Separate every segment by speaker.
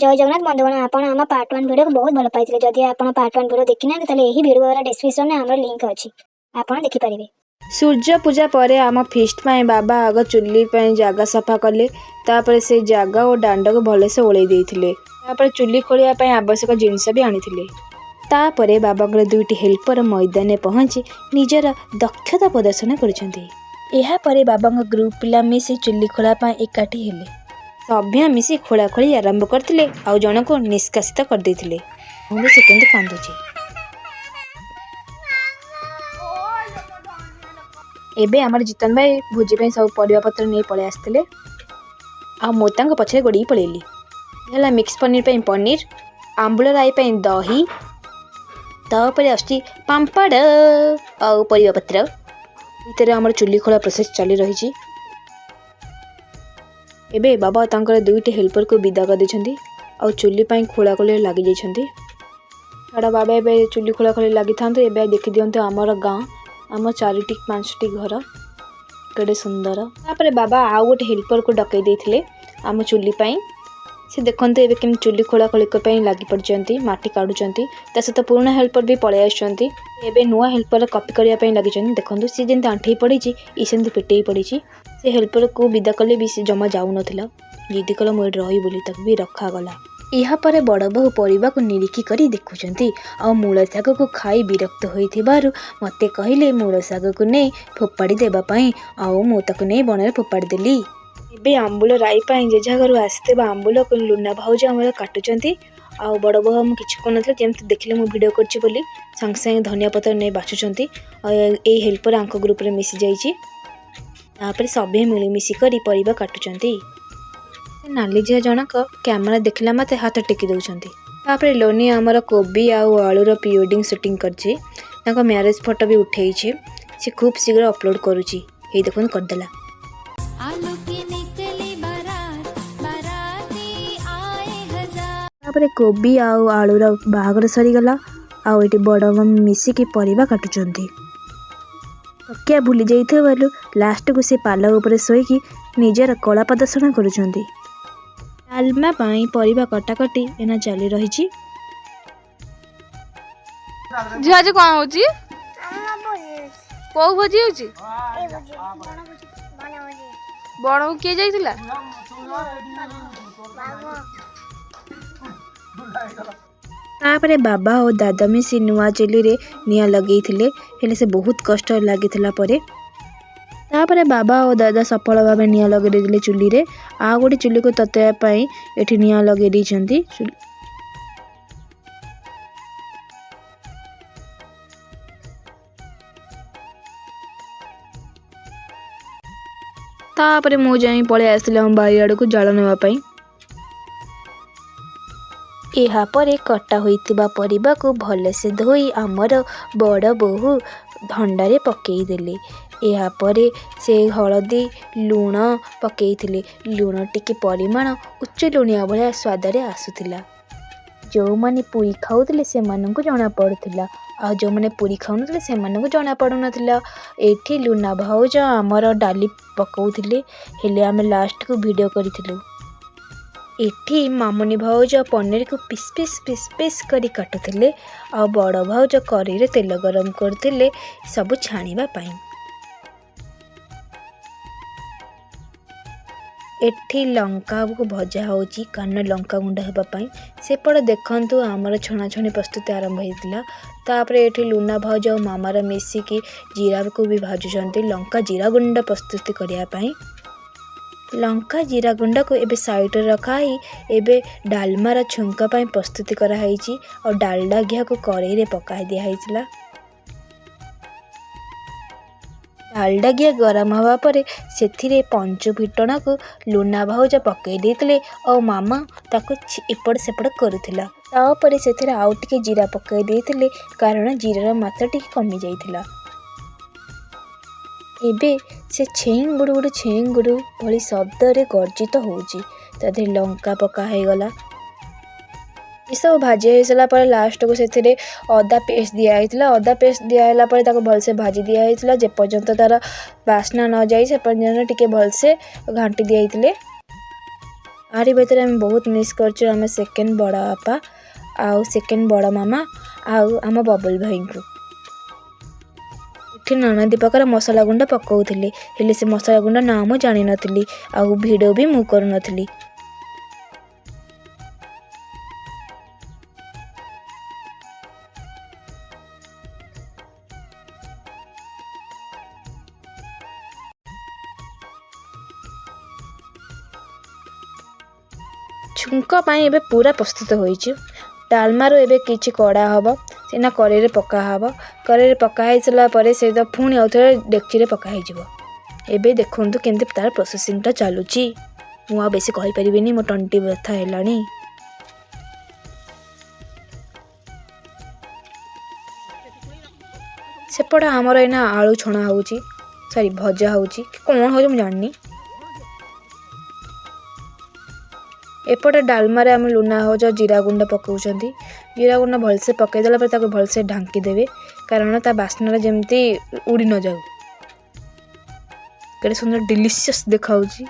Speaker 1: जय जगन्नाथ बंधुगण आपण आम पार्ट 1 वीडियो को बहुत भल पाइथिले। जदि आपण पार्ट 1 वीडियो देखि ना ताले एही वीडियो रा डिस्क्रिप्शन में हमर लिंक अछि, आपण देखि परिबे।
Speaker 2: सूर्य पूजा पर आम फिस्ट पाई बाबा आग चुल्ली पाई जागा सफा कले। तापर से जागा और डांड को भले से ओळै देथिले। तापर चुल्ली खोलिया पाई आवश्यक जिनिस भी आनिथिले। तापर बाबा दुईटी हेल्पर मैदान में पहुंची निजर दक्षता प्रदर्शन करछन्ती। एहा परे बाबा ग्रुप पिला मिसी चुल्ली खोला पाई एकाठी हेले। सभ्य मिसी खोला खोली आरंभ करथिले आउ जन को निष्कासित कर देथिले। मुझे सेकेंड कांदुची। एबे हमर जितन भाई भोजी पे सब परिवा पत्र नहीं पळे आस्थिले आ मोतांग पछे गोडी पळेली। हला मिक्स पनीर पे पनीर, आंबुल राई पे दही, तापर आस्ती पांपड़ आ परिवा पत्र। इतरे हमर चुल्ली खोला प्रोसेस चली रही छी। एबे बाबा तांकर दुईटी हेल्पर को विदा कर देछंती आ चुल्ली पाई खोला खोले लागि जाइछंती। छाड़ा बाबा एबे चुल्ली खोला खोले लागि थांते। एबे देखि दियंते हमर गां आम 4टी 5टी घर केडे सुंदर। तापर बाबा आउ गोटे हेल्पर को डकई देथिले आम चुल्ली पाई। से देखंते एबे केम चुल्ली खोला खोली पाई लागि पड़चंती, माटी काढुचंती। ता सहित पुराना हेल्पर भी पळे आछंती। एबे नुआ हेल्पर कॉपी करिया पाई लागिचंती। देखंतु से जेंते आंठी पड़ीची ई सेंते पेटेई पड़ीची। से हेल्पर को विदा कले भी से जमा जाउ नथिला। जिदी कला मोर रही बोली तक भी रखा गला। इहा परे बड़ बहु परिवा को निरीखी करी देखुचंती आ मूल शाग को खाई विरक्त होइथिबारु मते कहिले मूल शाग को नै फोपाड़ी देबा पई आ मो ताको नै बनरे फोपाड़ी देली। एबे आंबुल राई पई जेझा घरु आस्ते बा आंबुल को लुना भाउज हमर काटुचंती आ बड़ बहु हम किछ को नथले जेमते देखले मो वीडियो करछि बोली संग संग धनिया पत्र नै बाछुचंती आ ए हेल्पर आंको ग्रुप रे मिसी जाईची। तापर सभे मिली मिसी करी परिवा काटुचंती। नाली झिया जनक कैमरा देखला मते हाथ टेकी दउछंती। तापर लोनी हमर कोबी आउ आलूर प्री वेडिंग शूटिंग करछि। ताको मैरिज फोटो भी उठेई छे। से खूब शीघ्र अपलोड करूछि। हे देखन कर देला। तापर कोबी आउ आलूर बाहागर सरी गला आउ एटी बड़ मम्मी मिसी की परिवा काटुचंती। तकिया भूली जाइथे बालू लास्ट को से पाला ऊपर सोईकी निजर कला प्रदर्शन करुचंती। डालमा पाई परिवा कटाकटी एना चली रही छी।
Speaker 3: जी आज कोन होची को भोजी होची बड़ के जाइतिला
Speaker 2: तापरे बाबा और दादा मिसी नुआ चुल्ली रे निया लगेइथिले। हेले से बहुत कष्ट लागिथिला परे तापरे बाबा और दादा सफल भाव निया लगे देले चुल्ली रे। आ गोटे चुल्ली को ततेया पाई एठी निया लगे दैछंती। तापरे मो जाई पळे आसिले हम बारी आड़ को जाळ नेवा पाई। एहा परे कटा होइतिबा परिबा को भले से धोई आमर बड़ बहु भंडारे पकेई देले। एहा परे से हळदी लूण पकेइथिले। लूण टिके परिमाण उच्च लुणिया भलिया स्वाद रे आसुथिला। जो माने पूरी खाउथिले से माननको जणा पडुथिला आ जो माने पूरी खाउनथिले से माननको जणा पडु नथिला। एठी लुना भाउज आमर डाली पकाउथिले हेले आमे लास्ट को वीडियो करिथिलु। एठी मामुनी भाउज पनीर को पिस पिस पिस पिस करी काटुथिले आ बड़ भाउज करी रे तेल गरम करथिले सब छाणीबा पाई। एठी लंका को भजा होची कान लंका गुंड हेबा पाई। सेपड़ देखंतु आमर छणा छणी प्रस्तुति आरंभ होइतिला। तापरे एठी लुना भाउज और मामार मिसी की जीरा को भी भाजुचंती लंका जीरा गुंड प्रस्तुति करिया पाई। लंका जीरा गुंड को एबे साइड रे रखाई। एबे डालमार छुंका पाई प्रस्तुति करा हैची और डालडा घिया को कड़ाई रे पकाई दिया हैतिला। डालडा घिया गरम हवा परे सेथिरे पंचु फिटणा को लुना भाउज पकई देथिले और मामा ताको एपड़ सेपड़ करुथिला। तापरे सेथिरे आउ टिके जीरा पकई देथिले कारण जीरार मात्रा टिके कमी जाइथिला। एबे से छेंगुडु भली शब्द रे गर्जित होउची। तादे लंका पका है गला। ये सब भाजी होइसला पर लास्ट को सेथिरे अदा पेस्ट दिया हैतिला। अदा पेस्ट दिया हैला पर ताको भल से भाजी दिया हैतिला जे पर्यंत तार वासना न जाई से पर्यंत टिके भल से घांटी दिया हैतिले। आरी भितर आम बहुत मिस करछु आम सेकेंड बड़ बापा आउ सेकेंड बड़ मामा आउ आम बबुल भाई को। एठी नाना प्रकार मसला गुंड पकाउथिले हेले से मसला गुंड ना मु जानि नथिली आउ वीडियो भी मु करू नथिली। छुंक पाई एबे पूरा प्रस्तुत होइछु। डालमारो एबे किछि कड़ा हबो सेना करेरे पका हबो। करेरे पका है सला परे से तो पुणी आउथरे डेक्ची रे पका है जिवो। एबे देखंतु केमते तार प्रोसेसिंग ता चालुची। मु आ बेसी कहि परिबिनी मो टंटी व्यथा हेलानी। सेपड़ा हमर एना आलू छणा होउची सॉरी भजा होउची कोन हो हम जाननी। एपटे डालमा रे हम लुना हो जो जीरा गुंड पकाउछंती। जीरा गुंड भलसे पकई देला पर ताको भलसे ढांकी देबे कारण ता बास्ना जेमती उड़ी न जाऊ। केते सुंदर डिलीशियस देखाउची।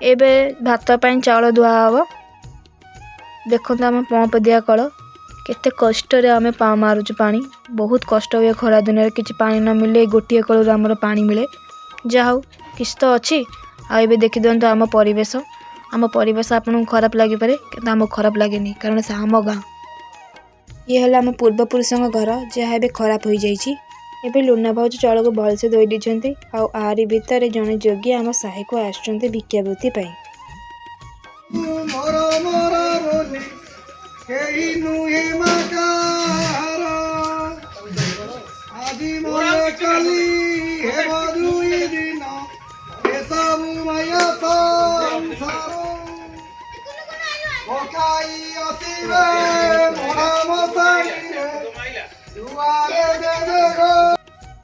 Speaker 2: एबे भात पाई चावल धुआ हबो। देखंत हम पंप दिया कल केते कष्ट रे हमें पा मारुछु पानी। बहुत कष्ट हुए खरा दिन रे किछि पानी न मिले गोटिए कल रे हमर पानी मिले जा हौ किछ तो अछि। आ एबे देखि दियंतु आम परिवेश आपन खराब लागि पारे कि आम खराब लागेनी कारण से आम गाँ ये हला आम पूर्वपुरुषों घर जहाँ एबे खराब हो जाइछि। एबे लुना भाउज चाउल को भलसे धोई दिछंती आ आरी भितर जने जोगी आम साहे को आछंती भिक्षावृत्ति पई।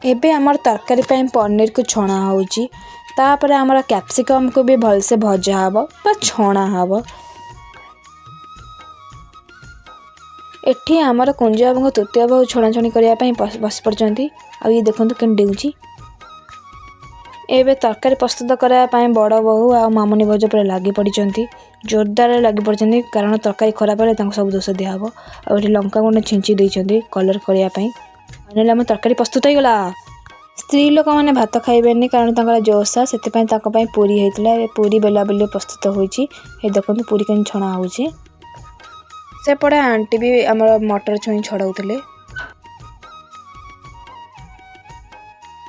Speaker 2: एबे हमर तरकारी पई पनीर को छणा होउची। तापर हमर कैप्सिकम को भी भलसे भजा हबो बा छणा हबो। एठी हमर कुंज बाबू तृतीय बाबू छणा छणी करिया पई बस पड़चंती आ ये देखंतु केन देउची। एबे तरकारी प्रस्तुत करा पई बड़ बहु आ मामुनी भौज पर लागी पड़चंती जोरदार लागी पड़चंती कारण तरकारी खराब हेले तांको सब दोष दिया हबो। आ एठी लंका गुंड छिंची दैचंती कलर करिया पई। फाइनली हम तरकारी प्रस्तुत हो गला। स्त्री लोक मैंने भात खाइबेनी कारण तांकर जोसा सेति पूरी होता है। पूरी बेला बेले प्रस्तुत होइछि। हे देखंतु पूरी केन छणा होउछि। सेपटे आंटी भी हमर मटर छुई छड़ाउतले।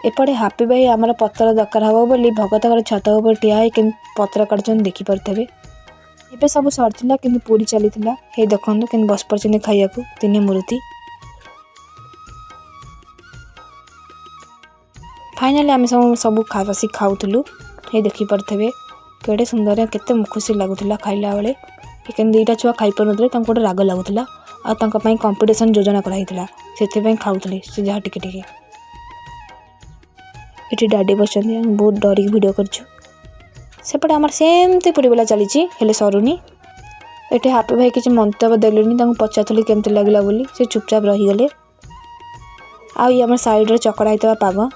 Speaker 2: एपटे हापी भाई आमर पत्र दरकार हबो बोली भगत घर छत ऊपर ठिया है कि पत्र काटचन देखि परथबे। एबे सब सरथिला कि पूरी चलीथिला। हे देखंतु कि बस परचने खाइया को तिने मूर्ति। फाइनली आम सब खासी खाऊलु। ये देखी पारे केड़े सुंदर केते खुशी लगुला खाइला बेले। लेकिन दुईटा छुआ खाई पार गोटे राग लगुला आ कंपटीशन योजना कराइला से खाऊले से जहाँ टिके टिके। ये डाडी बस बहुत डरिक भिड करछु। सेपटे आम सेमती पूरी बेला चली हेले सरुनी। ये हापी भाई किसी मंतव्य देलेनी पचारूली केमती लगला बोली से चुपचाप रहीगले। आम साइड्रे चकड़ा होता पाग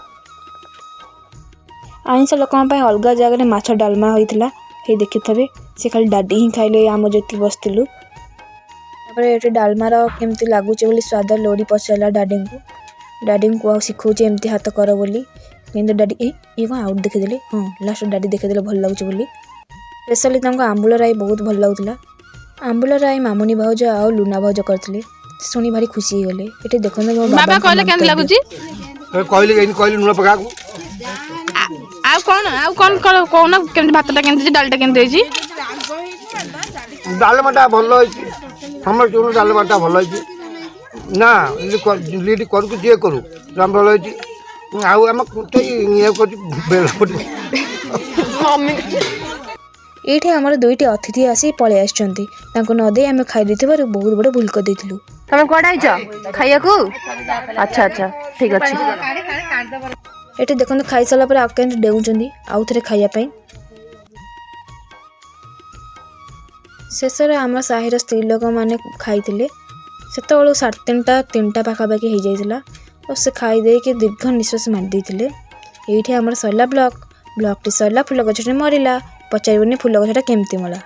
Speaker 2: आइंस लोक अलग जगह माछ डालमा होता है देखी थे। सी खाली डाडी ही खाइले आम जो बसलु। ये डालमार केमती लगुच बोली स्वाद लोड़ी पचारा डाडी को आ शिखौचे एमती हाथ कर बोली कि डाडी ये कौन आउट देखीदे। हाँ लास्ट डाडी देखीदे भल लगुच बोली। स्पेशली आंबुल राई बहुत भल लगुला। आंबुल राई मामुनी भाउज आ लुना भाउज करथिले सुनी भारी खुशी होगले। ये देखो
Speaker 3: बाबा कहले केन लागुची
Speaker 4: कहले नुना पका को
Speaker 3: आ कौन कोन केमती भातटा केमती डालटा केमती होइची।
Speaker 4: डालमाटा भल होइची हमर जोनो डालमाटा भल होइची ना लीड करू जे करू राम भल होइची आउ हम कुटे ये कर बेल
Speaker 3: मम्मी
Speaker 2: ये आमर दुईटी अतिथि आसी पलि आछंती तांको न दे आमे खाइ दिथिबार बहुत बड़ भूल कर देथिलु।
Speaker 3: तमे कोडा आइछ खाइया को। अच्छा अच्छा ठीक अछि।
Speaker 2: ये देखो खाई सारा पर आकेंट डेउचंदी आउ थे खाइया शेष आम साहिर स्त्री लोक मैंने खाई से 3:30 पाखापाखि हो जाता और से खाईदे कि दीर्घ निश्वास मारी ये आम सरला ब्लॉग। ବ୍ଲଗ୍ଟି ସରିଲା ଫୁଲ ଗଛଟି ମରିଲା। ପଚାରିବୁନି ଫୁଲ ଗଛଟା କେମିତି ମଲା।